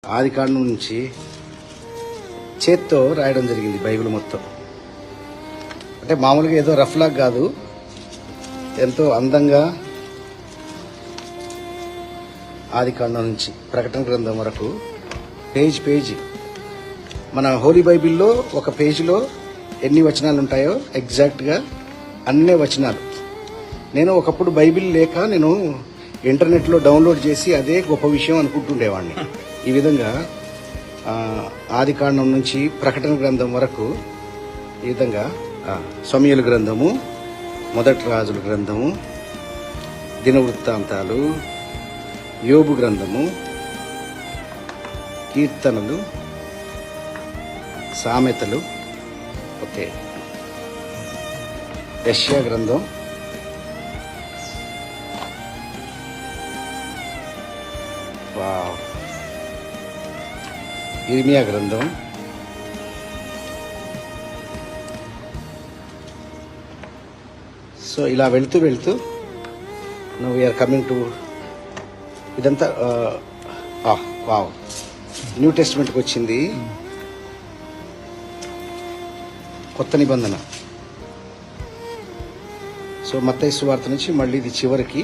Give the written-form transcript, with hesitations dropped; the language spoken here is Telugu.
ఆది కాండం నుంచి చేత్తో రాయడం జరిగింది బైబిల్ మొత్తం. అంటే మామూలుగా ఏదో రఫ్లాగ్ కాదు, ఎంతో అందంగా ఆది కాండం నుంచి ప్రకటన గ్రంథం వరకు పేజీ మన హోలీ బైబిల్లో ఒక పేజీలో ఎన్ని వచనాలు ఉంటాయో ఎగ్జాక్ట్గా అన్నే వచనాలు. నేను ఒకప్పుడు బైబిల్ లేక నేను ఇంటర్నెట్లో డౌన్లోడ్ చేసి అదే గొప్ప విషయం అనుకుంటుండేవాడిని. ఈ విధంగా ఆది కాండం నుంచి ప్రకటన గ్రంథం వరకు ఈ విధంగా సమూయేలు గ్రంథము, మొదటి రాజుల గ్రంథము, దినవృత్తాంతాలు, యోబు గ్రంథము, కీర్తనలు, సామెతలు, ఓకే, యెషయా గ్రంథం, ఇర్మియా గ్రంథం, సో ఇలా వెళ్తూ నౌ వీఆర్ కమింగ్ టు ఇదంతా వావ్ న్యూ టెస్ట్మెంట్కి వచ్చింది. కొత్త నిబంధన. సో మత్తయి సువార్త నుంచి మళ్ళీ ఇది చివరికి